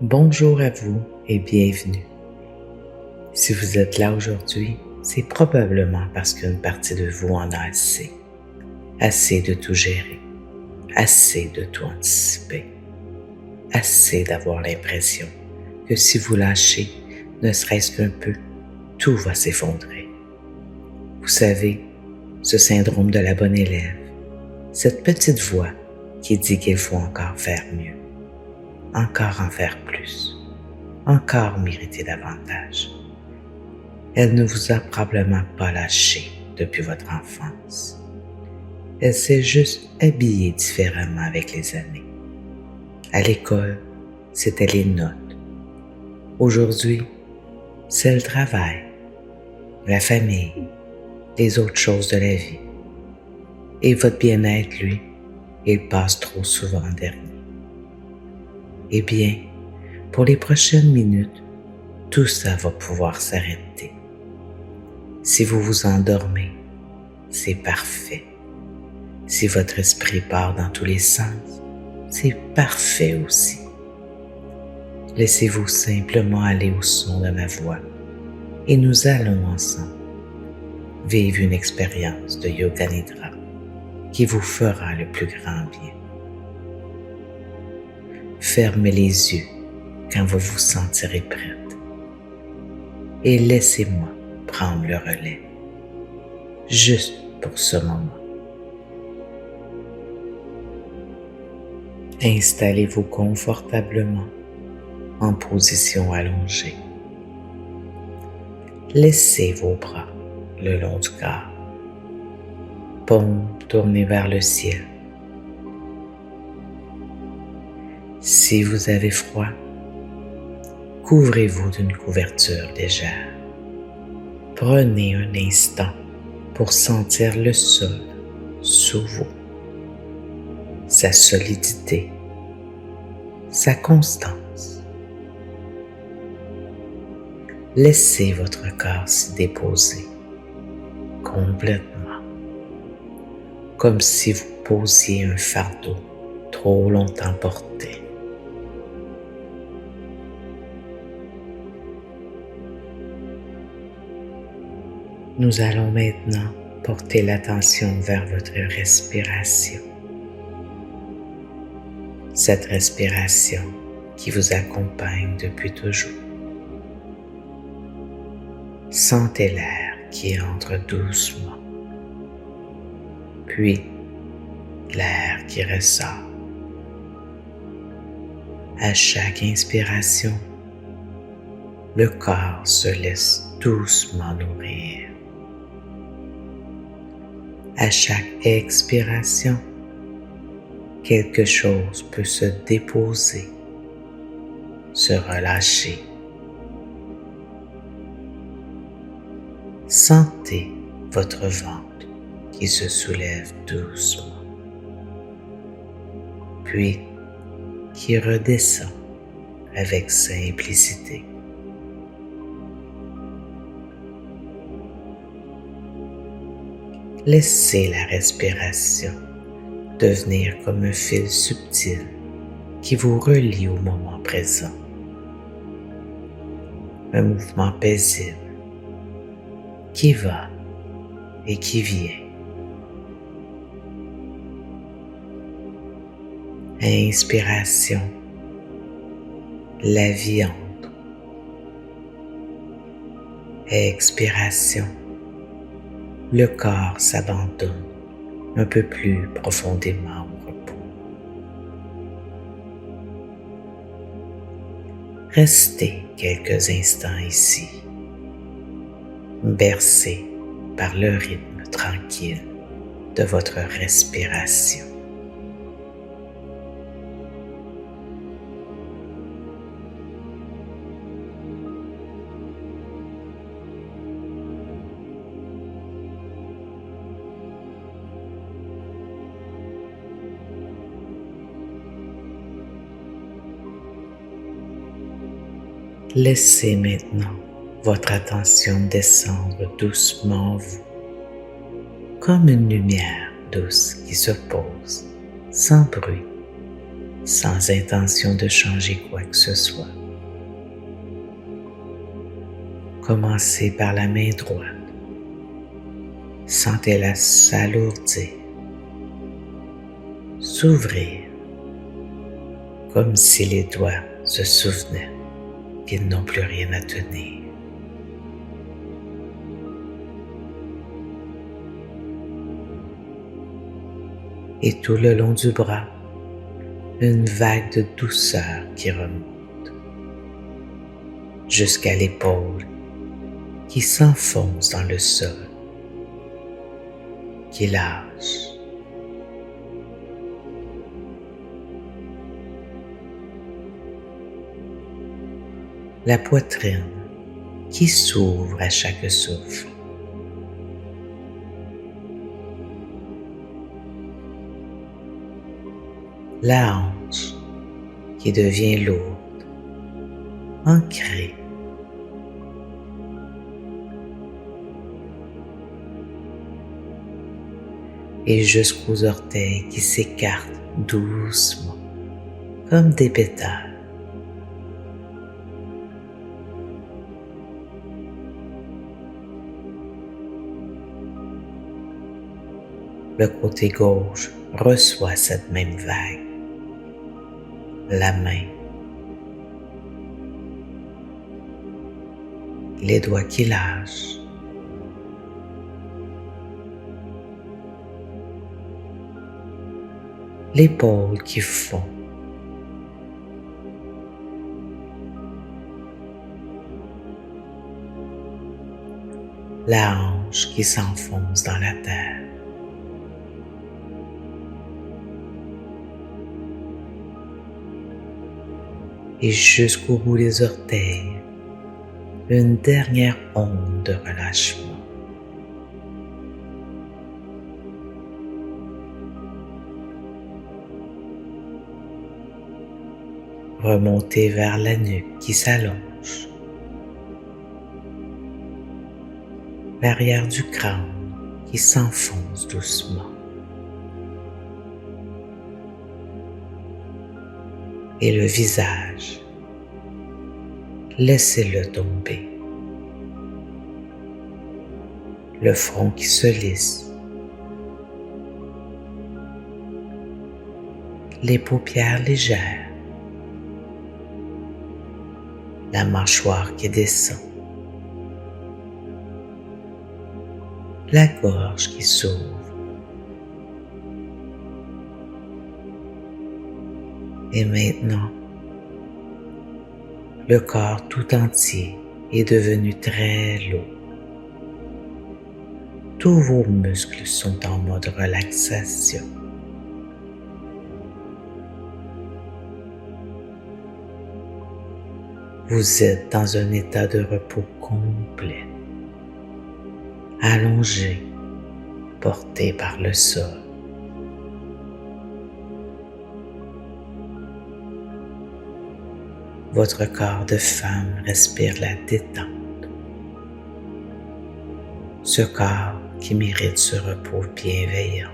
Bonjour à vous et bienvenue. Si vous êtes là aujourd'hui, c'est probablement parce qu'une partie de vous en a assez. Assez de tout gérer, assez de tout anticiper, assez d'avoir l'impression que si vous lâchez, ne serait-ce qu'un peu, tout va s'effondrer. Vous savez, ce syndrome de la bonne élève, cette petite voix qui dit qu'il faut encore faire mieux, encore en faire plus, encore mériter davantage. Elle ne vous a probablement pas lâché depuis votre enfance. Elle s'est juste habillée différemment avec les années. À l'école, c'était les notes. Aujourd'hui, c'est le travail, la famille, les autres choses de la vie. Et votre bien-être, lui, il passe trop souvent en dernier. Eh bien, pour les prochaines minutes, tout ça va pouvoir s'arrêter. Si vous vous endormez, c'est parfait. Si votre esprit part dans tous les sens, c'est parfait aussi. Laissez-vous simplement aller au son de ma voix et nous allons ensemble vivre une expérience de Yoga Nidra qui vous fera le plus grand bien. Fermez les yeux quand vous vous sentirez prête et laissez-moi prendre le relais, juste pour ce moment. Installez-vous confortablement en position allongée. Laissez vos bras le long du corps, paumes tournées vers le ciel. Si vous avez froid, couvrez-vous d'une couverture légère. Prenez un instant pour sentir le sol sous vous, sa solidité, sa constance. Laissez votre corps s'y déposer complètement, comme si vous posiez un fardeau trop longtemps porté. Nous allons maintenant porter l'attention vers votre respiration. Cette respiration qui vous accompagne depuis toujours. Sentez l'air qui entre doucement, puis l'air qui ressort. À chaque inspiration, le corps se laisse doucement nourrir. À chaque expiration, quelque chose peut se déposer, se relâcher. Sentez votre ventre qui se soulève doucement, puis qui redescend avec simplicité. Laissez la respiration devenir comme un fil subtil qui vous relie au moment présent. Un mouvement paisible qui va et qui vient. Inspiration, la vie entre. Expiration, le corps s'abandonne un peu plus profondément au repos. Restez quelques instants ici, bercé par le rythme tranquille de votre respiration. Laissez maintenant votre attention descendre doucement en vous, comme une lumière douce qui se pose, sans bruit, sans intention de changer quoi que ce soit. Commencez par la main droite. Sentez-la s'alourdir, s'ouvrir, comme si les doigts se souvenaient qu'ils n'ont plus rien à tenir. Et tout le long du bras, une vague de douceur qui remonte jusqu'à l'épaule qui s'enfonce dans le sol, qui lâche. La poitrine qui s'ouvre à chaque souffle. La hanche qui devient lourde, ancrée. Et jusqu'aux orteils qui s'écartent doucement, comme des pétales. Le côté gauche reçoit cette même vague. La main, les doigts qui lâchent, l'épaule qui fond, la hanche qui s'enfonce dans la terre. Et jusqu'au bout des orteils, une dernière onde de relâchement. Remontez vers la nuque qui s'allonge, l'arrière du crâne qui s'enfonce doucement. Et le visage, laissez-le tomber. Le front qui se lisse, les paupières légères, la mâchoire qui descend, la gorge qui s'ouvre. Et maintenant, le corps tout entier est devenu très lourd. Tous vos muscles sont en mode relaxation. Vous êtes dans un état de repos complet, allongé, porté par le sol. Votre corps de femme respire la détente. Ce corps qui mérite ce repos bienveillant.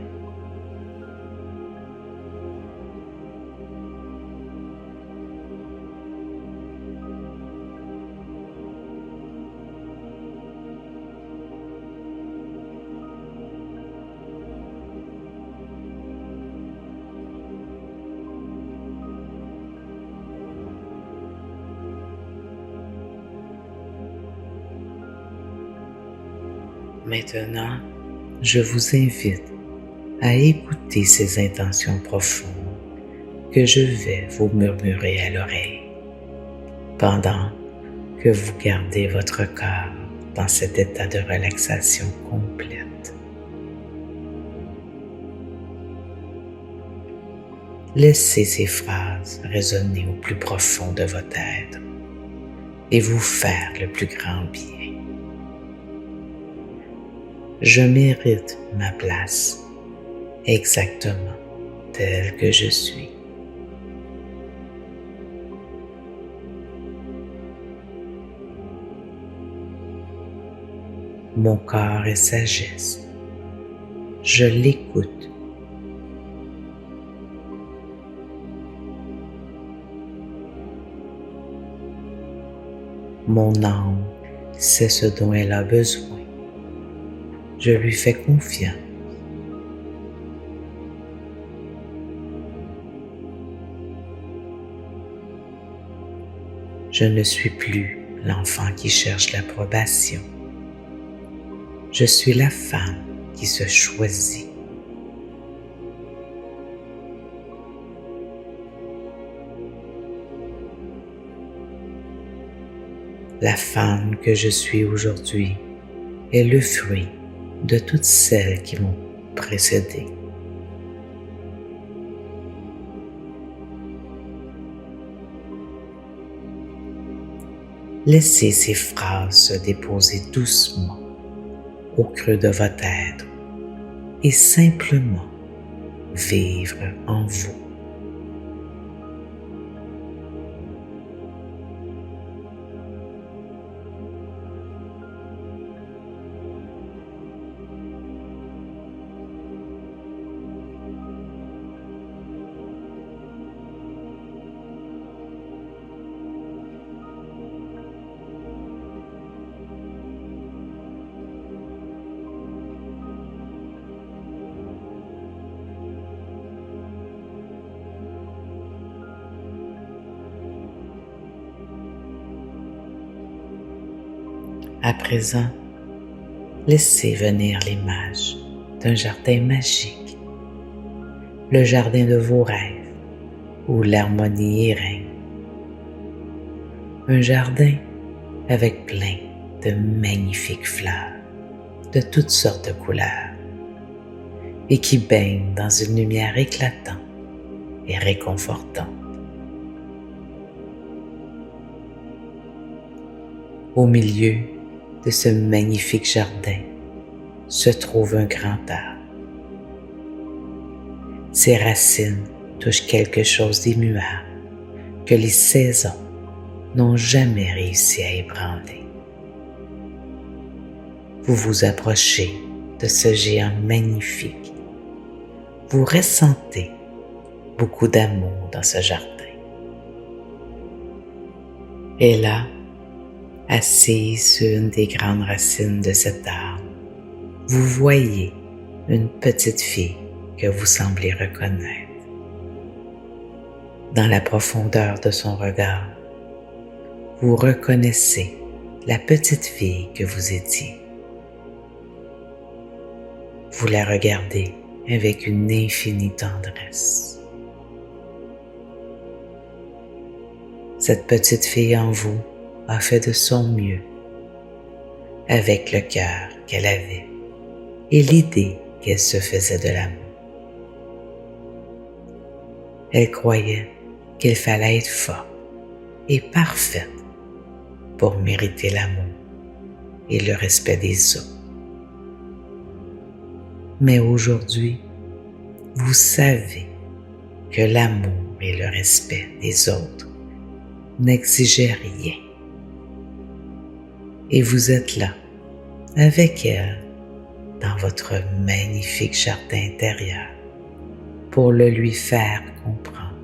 Maintenant, je vous invite à écouter ces intentions profondes que je vais vous murmurer à l'oreille pendant que vous gardez votre corps dans cet état de relaxation complète. Laissez ces phrases résonner au plus profond de votre être et vous faire le plus grand bien. Je mérite ma place exactement telle que je suis. Mon corps est sagesse. Je l'écoute. Mon âme sait ce dont elle a besoin. Je lui fais confiance. Je ne suis plus l'enfant qui cherche l'approbation. Je suis la femme qui se choisit. La femme que je suis aujourd'hui est le fruit de toutes celles qui m'ont précédée. Laissez ces phrases se déposer doucement au creux de votre être et simplement vivre en vous. À présent, laissez venir l'image d'un jardin magique, le jardin de vos rêves où l'harmonie y règne. Un jardin avec plein de magnifiques fleurs de toutes sortes de couleurs et qui baignent dans une lumière éclatante et réconfortante. Au milieu de ce magnifique jardin se trouve un grand arbre. Ses racines touchent quelque chose d'immuable que les saisons n'ont jamais réussi à ébranler. Vous vous approchez de ce géant magnifique. Vous ressentez beaucoup d'amour dans ce jardin. Et là, assise sur une des grandes racines de cet arbre, vous voyez une petite fille que vous semblez reconnaître. Dans la profondeur de son regard, vous reconnaissez la petite fille que vous étiez. Vous la regardez avec une infinie tendresse. Cette petite fille en vous a fait de son mieux avec le cœur qu'elle avait et l'idée qu'elle se faisait de l'amour. Elle croyait qu'il fallait être forte et parfaite pour mériter l'amour et le respect des autres. Mais aujourd'hui, vous savez que l'amour et le respect des autres n'exigeaient rien. Et vous êtes là, avec elle, dans votre magnifique jardin intérieur, pour le lui faire comprendre.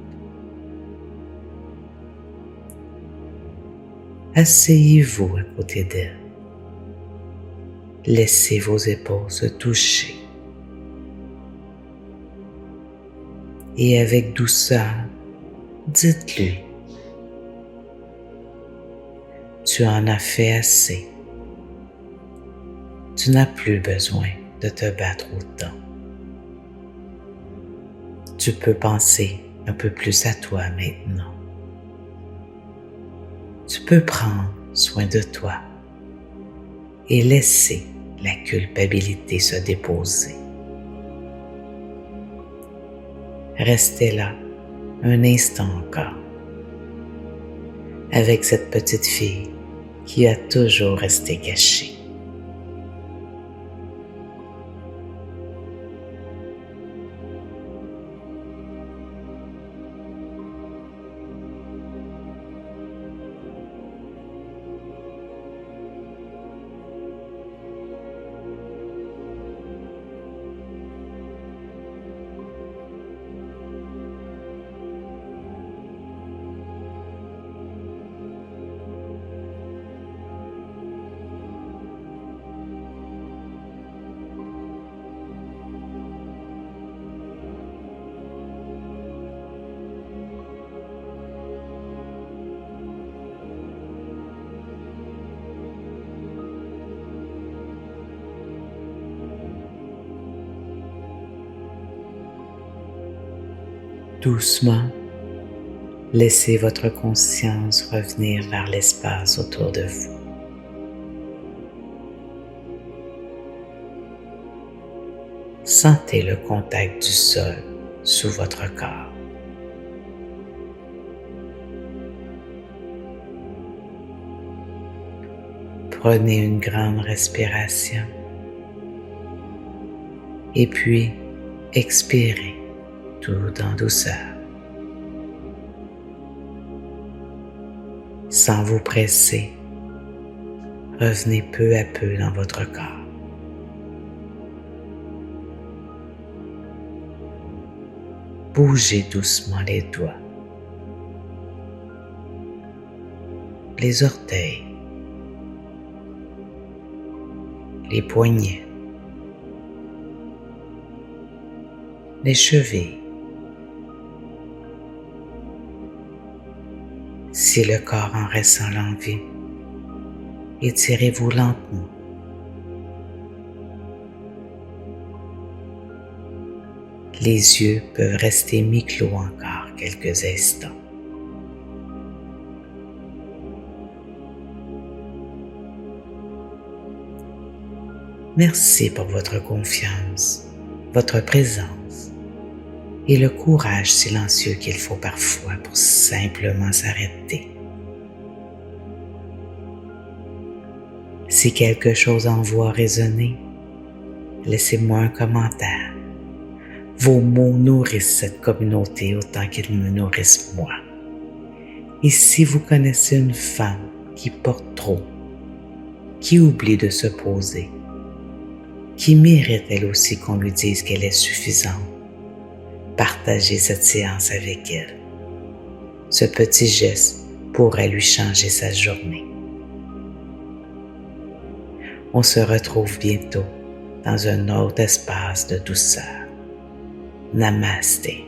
Asseyez-vous à côté d'elle. Laissez vos épaules se toucher. Et avec douceur, dites-lui: tu en as fait assez. Tu n'as plus besoin de te battre autant. Tu peux penser un peu plus à toi maintenant. Tu peux prendre soin de toi et laisser la culpabilité se déposer. Restez là un instant encore avec cette petite fille qui a toujours resté cachée. Doucement, laissez votre conscience revenir vers l'espace autour de vous. Sentez le contact du sol sous votre corps. Prenez une grande respiration et puis expirez tout en douceur. Sans vous presser, revenez peu à peu dans votre corps. Bougez doucement les doigts, les orteils, les poignets, les chevilles. Si le corps en ressent l'envie, étirez-vous lentement. Les yeux peuvent rester mi-clos encore quelques instants. Merci pour votre confiance, votre présence et le courage silencieux qu'il faut parfois pour simplement s'arrêter. Si quelque chose en vous a résonné, laissez-moi un commentaire. Vos mots nourrissent cette communauté autant qu'ils me nourrissent moi. Et si vous connaissez une femme qui porte trop, qui oublie de se poser, qui mérite elle aussi qu'on lui dise qu'elle est suffisante, partagez cette séance avec elle. Ce petit geste pourrait lui changer sa journée. On se retrouve bientôt dans un autre espace de douceur. Namasté.